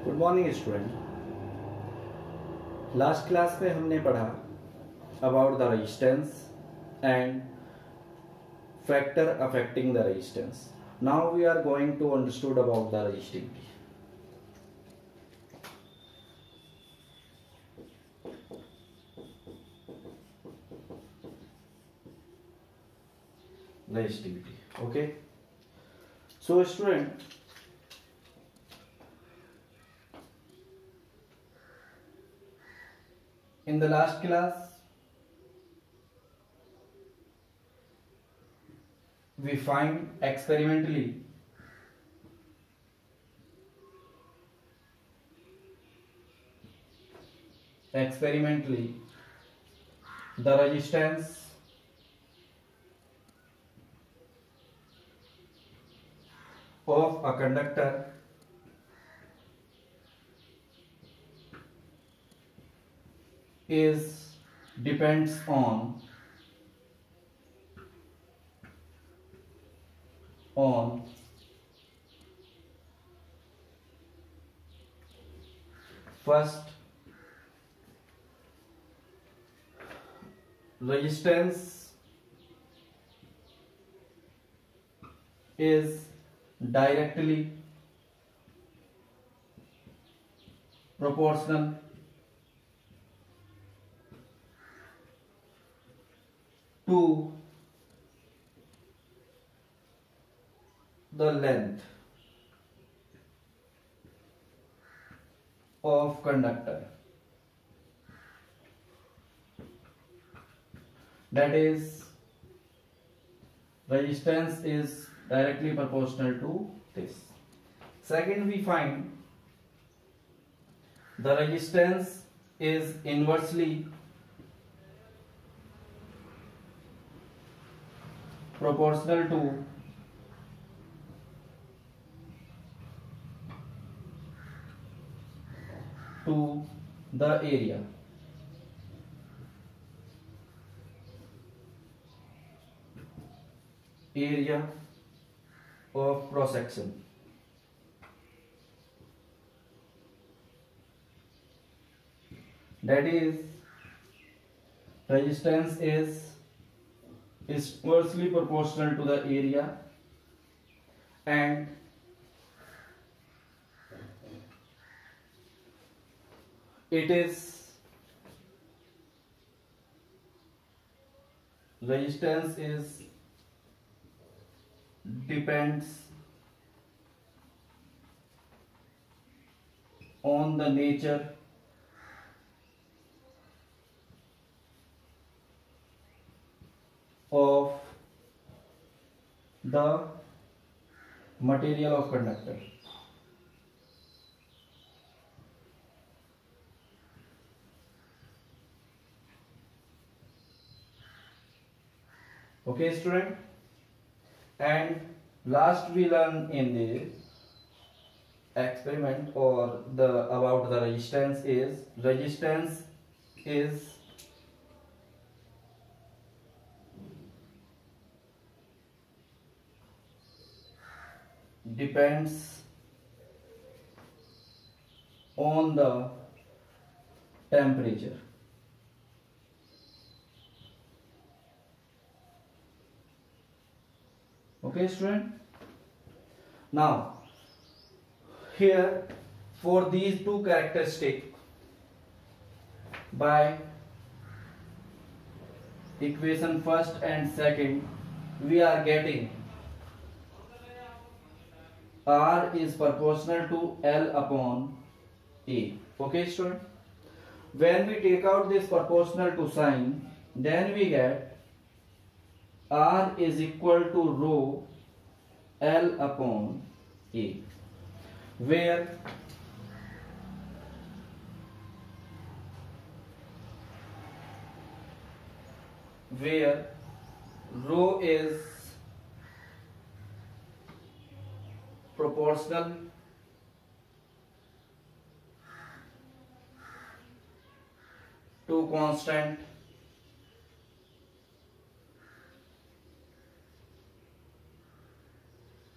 Good morning student. Last class में हमने पढ़ा about the resistance and factor affecting the resistance. Now we are going to understood about the resistivity. Resistivity. Okay, so student, in the last class we find experimentally the resistance of a conductor is depends on first resistance is directly proportional to the length of conductor, that is resistance is directly proportional to this. Second, we find the resistance is inversely proportional to the area of cross section. That is, resistance is inversely proportional to the area, and it is resistance is depends on the nature of the material of conductor. Okay, student, and last we learn in this experiment or the about the resistance is depends on the temperature. Okay, student. Now here, for these two characteristics, by equation first and second, we are getting R is proportional to L upon A. Okay, student. When we take out this proportional to sign, then we get R is equal to rho L upon A, where rho is proportional to constant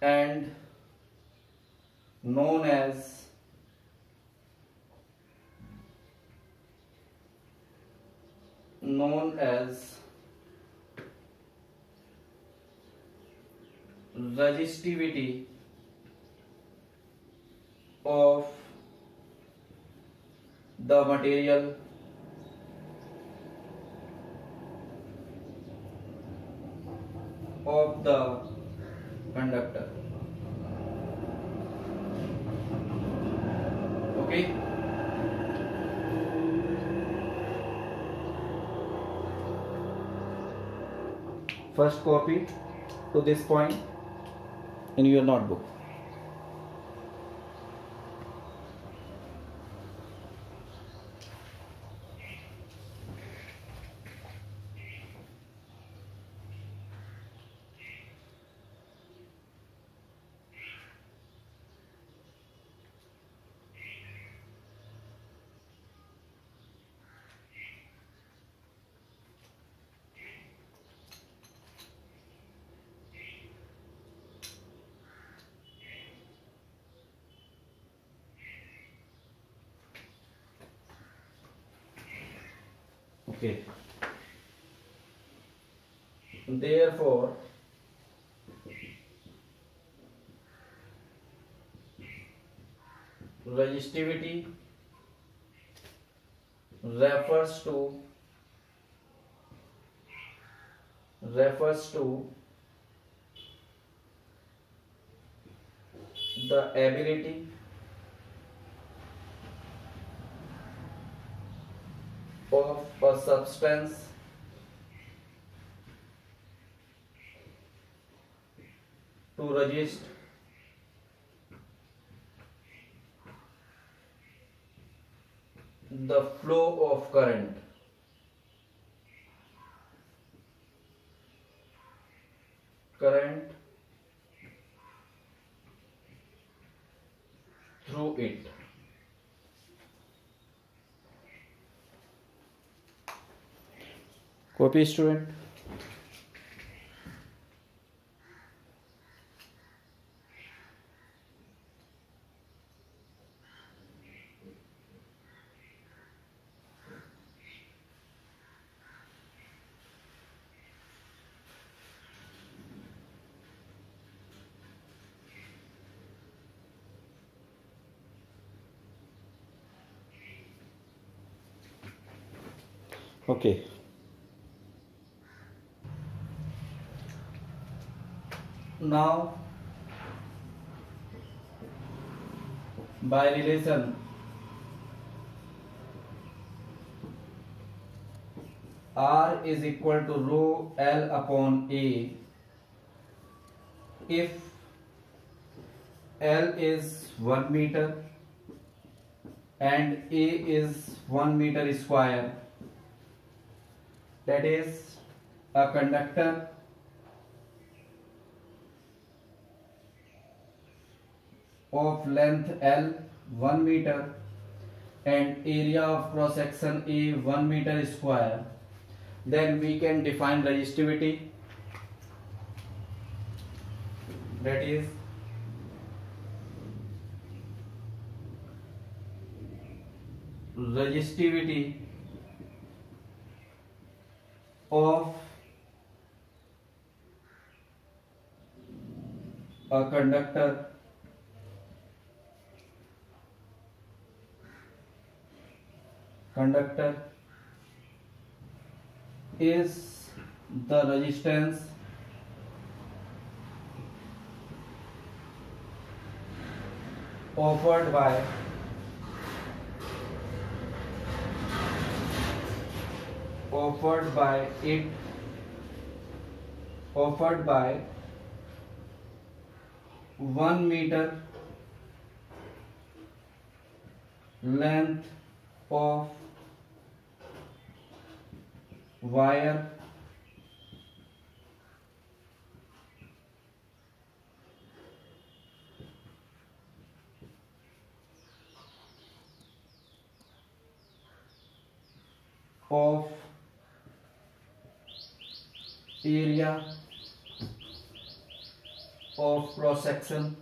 and known as known as resistivity of the material of the conductor. Okay. First copy to this point in your notebook. Okay. Therefore, resistivity refers to the ability of a substance to resist the flow of current. Through it. Copy, student. Okay. Now, by relation, R is equal to rho L upon A if L is 1 meter and A is 1 meter square. That is a conductor of length L 1 meter and area of cross section A 1 meter square. Then we can define resistivity. That is resistivity of a conductor is the resistance offered by offered by 1 meter length of wire of area of cross section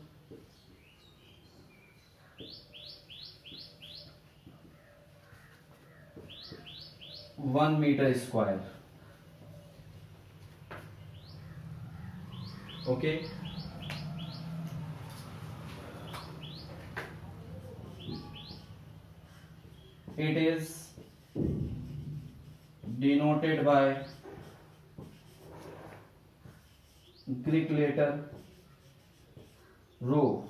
1 meter square. Okay, it is denoted by Greek letter rho.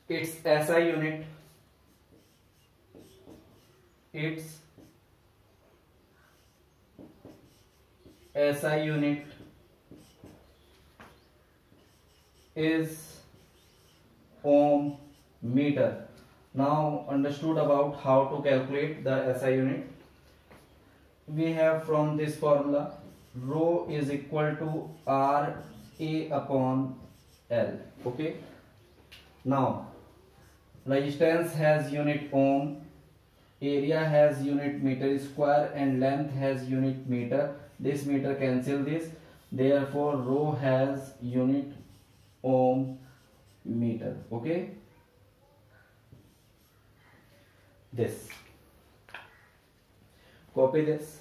Its SI unit, its SI unit is ohm meter. Now understood about how to calculate the SI unit. We have from this formula rho is equal to R A upon L. Okay. Now resistance has unit ohm, area has unit meter square, and length has unit meter. This meter cancel this, therefore rho has unit ohm meter. Okay, this, copy this.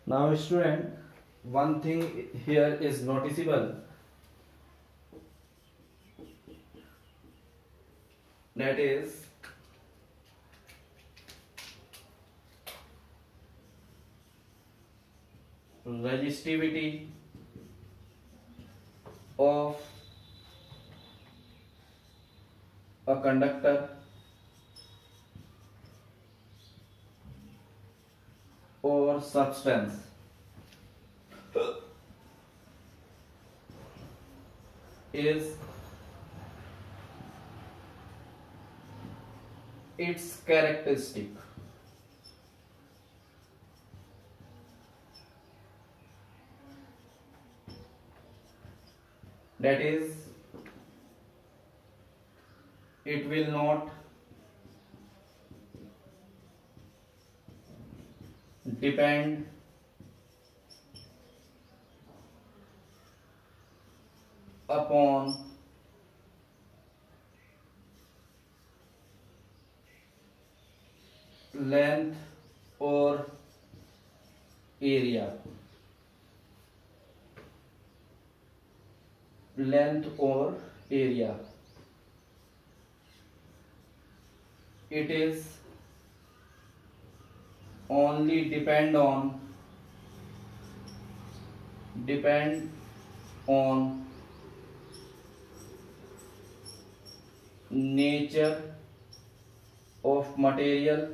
Now student, one thing here is noticeable, that is resistivity of a conductor or substance is its characteristic. That is, it will not depend upon length or area. Length or area. It is only depend on nature of material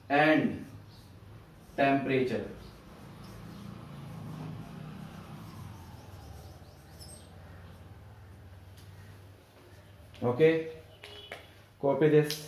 and temperature. Okay, copy this.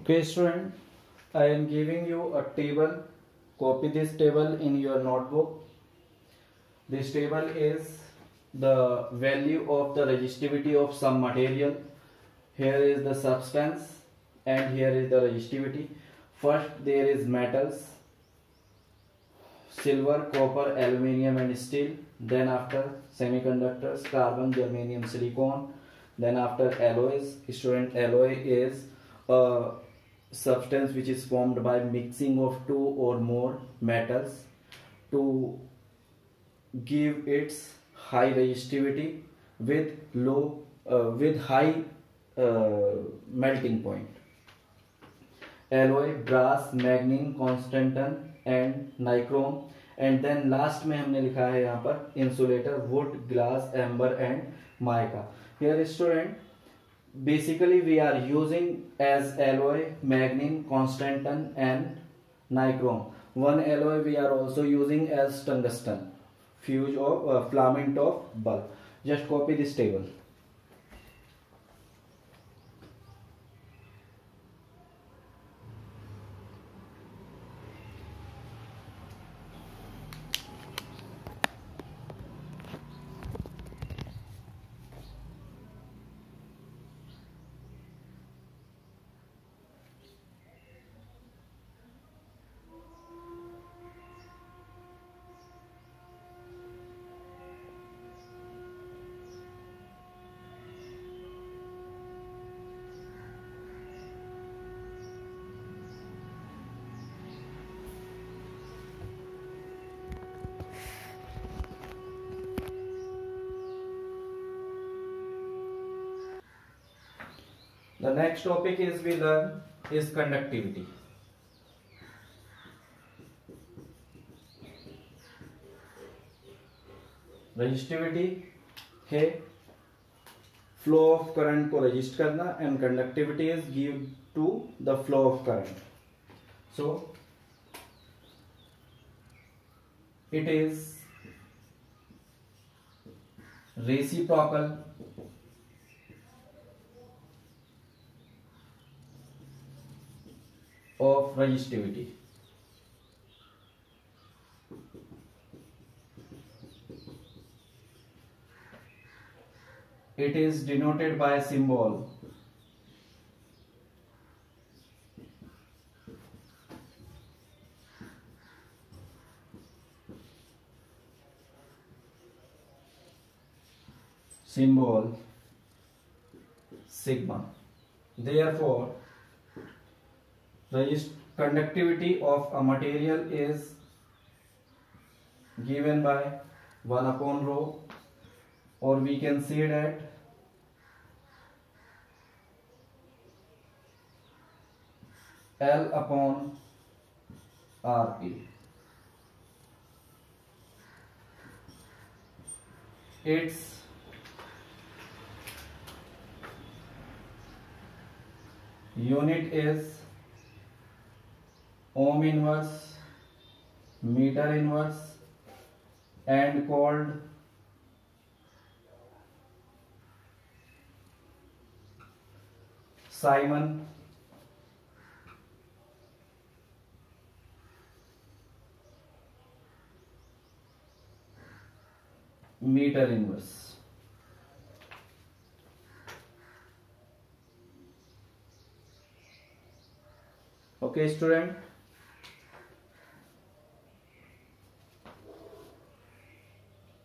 Okay, student, I am giving you a table. Copy this table in your notebook. This table is the value of the resistivity of some material. Here is the substance and here is the resistivity. First there is metals, silver, copper, aluminium and steel. Then after semiconductors, carbon, germanium, silicon. Then after alloys. Student, alloy is a substance which is formed by mixing of two or more metals to give its high resistivity with with high melting point. Alloy, brass, manganin, constantan and nichrome. And then last में हमने लिखा है यहाँ पर insulator, wood, glass, amber and mica. Here student, basically we are using as alloy manganin, constantan and nichrome. One alloy we are also using as tungsten, fuse of filament of bulb. Just copy this table. The next topic is we learn is conductivity. Resistivity है flow of current को resist करना and conductivity is give to the flow of current. So it is reciprocal of resistivity. It is denoted by symbol sigma. Therefore, the conductivity of a material is given by 1 upon rho, or we can say that L upon Rp. Its unit is ohm inverse, meter inverse and called Simon meter inverse. Okay student,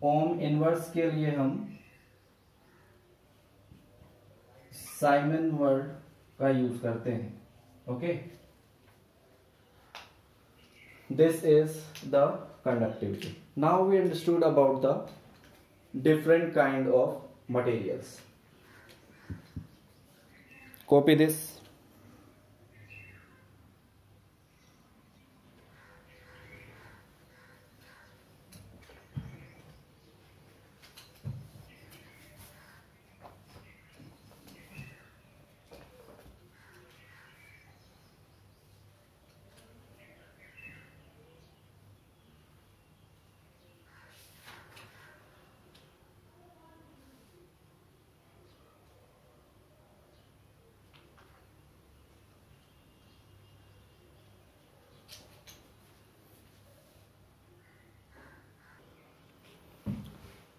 ohm inverse के लिए हम Simon word का use करते हैं. Okay, this is the conductivity. Now we understood about the different kind of materials. Copy this.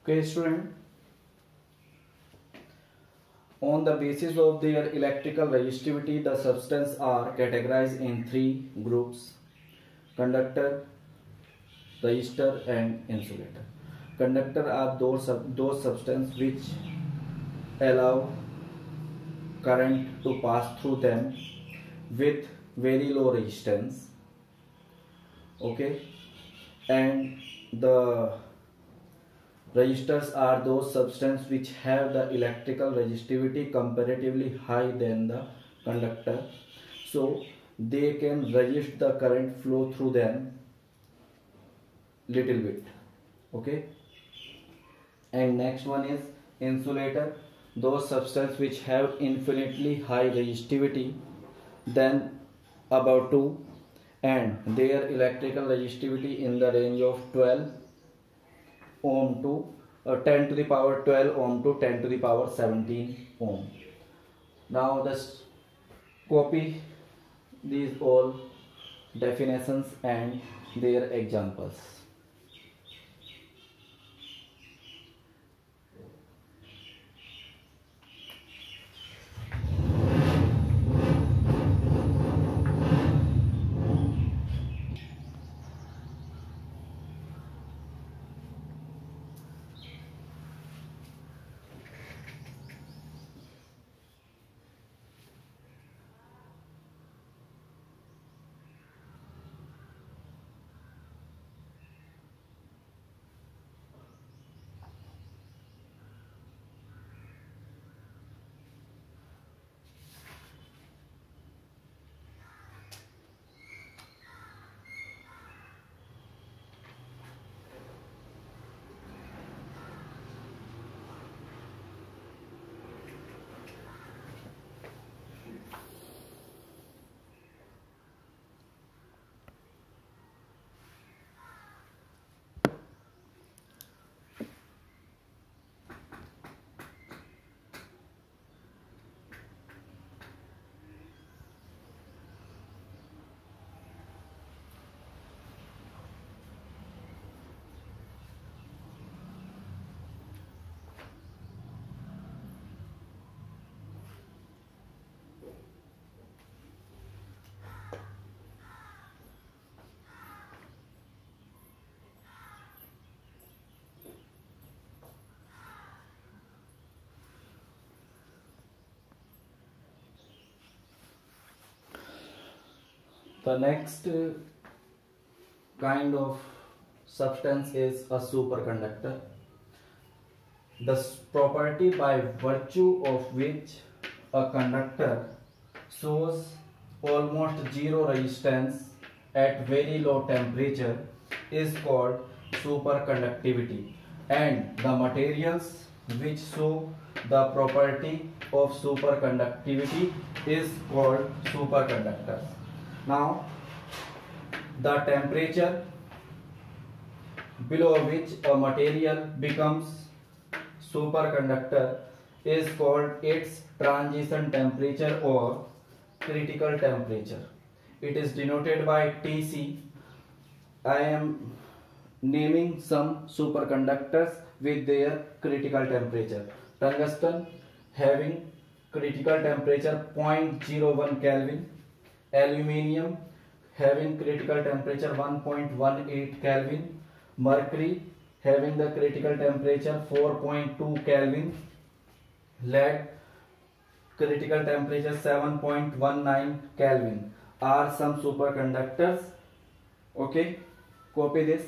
Okay, student. On the basis of their electrical resistivity, the substances are categorized in three groups: conductor, resistor, and insulator. Conductor are those substances which allow current to pass through them with very low resistance. Okay, and the resistors are those substances which have the electrical resistivity comparatively high than the conductor, so they can resist the current flow through them little bit. Okay, and next one is insulator, those substances which have infinitely high resistivity than about 2, and their electrical resistivity in the range of 12 ohm to 10 to the power 12 ohm to 10 to the power 17 ohm. Now just copy these all definitions and their examples. The next kind of substance is a superconductor. The property by virtue of which a conductor shows almost zero resistance at very low temperature is called superconductivity, and the materials which show the property of superconductivity is called superconductors. Now, the temperature below which a material becomes superconductor is called its transition temperature or critical temperature. It is denoted by Tc. I am naming some superconductors with their critical temperature. Tungsten having critical temperature 0.01 Kelvin. Aluminium having critical temperature 1.18 Kelvin. Mercury having the critical temperature 4.2 Kelvin. Lead critical temperature 7.19 Kelvin are some superconductors. Okay, copy this.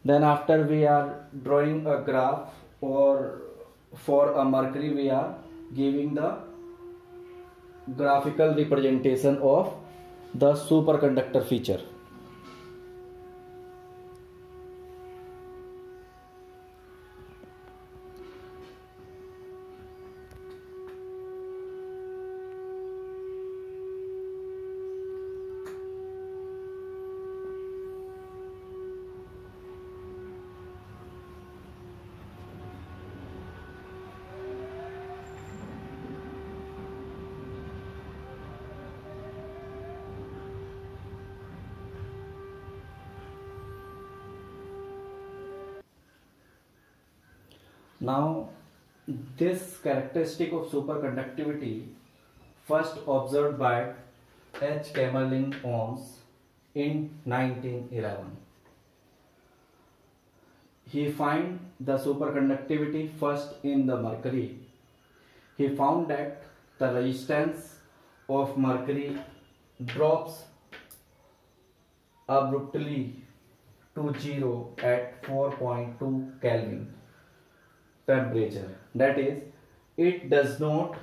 Then after we are drawing a graph, or for a mercury we are giving the graphical representation of the superconductor feature. Now, this characteristic of superconductivity first observed by H. Kamerlingh Onnes in 1911. He found the superconductivity first in the mercury. He found that the resistance of mercury drops abruptly to zero at 4.2 Kelvin temperature. That is, it does not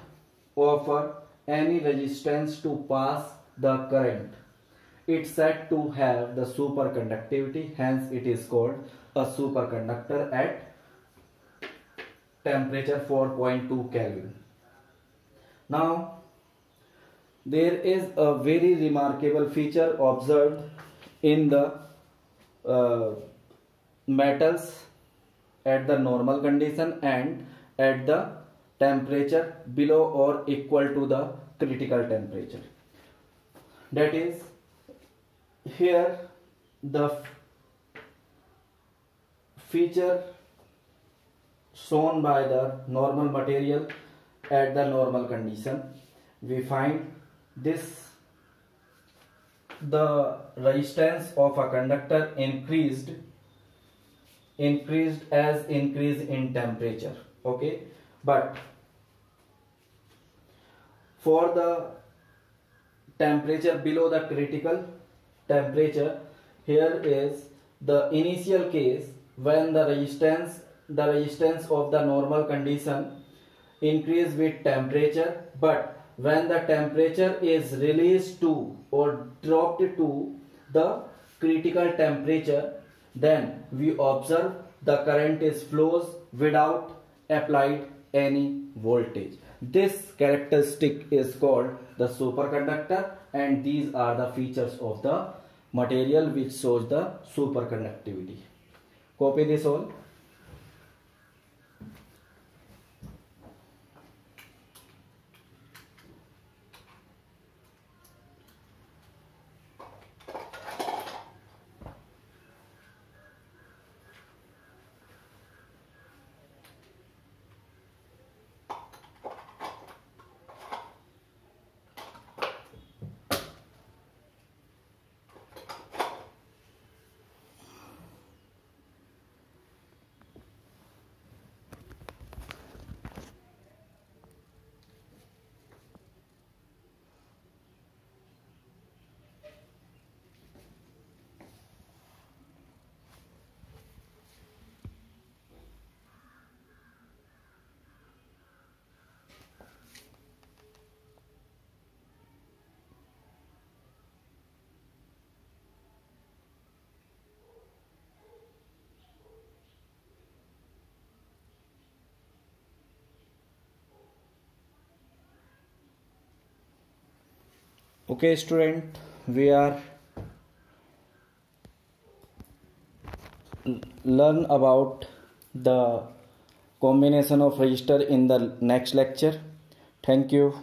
offer any resistance to pass the current. It's said to have the superconductivity, hence it is called a superconductor at temperature 4.2 Kelvin. Now, there is a very remarkable feature observed in the metals at the normal condition and at the temperature below or equal to the critical temperature. That is, here the feature shown by the normal material at the normal condition, we find this: the resistance of a conductor increased as increase in temperature. Okay, but for the temperature below the critical temperature, here is the initial case when the resistance of the normal condition increase with temperature, but when the temperature is released to or dropped to the critical temperature, then we observe the current is flows without applied any voltage. This characteristic is called the superconductor, and these are the features of the material which shows the superconductivity. Copy this all. Okay student, we are learn about the combination of resistor in the next lecture. Thank you.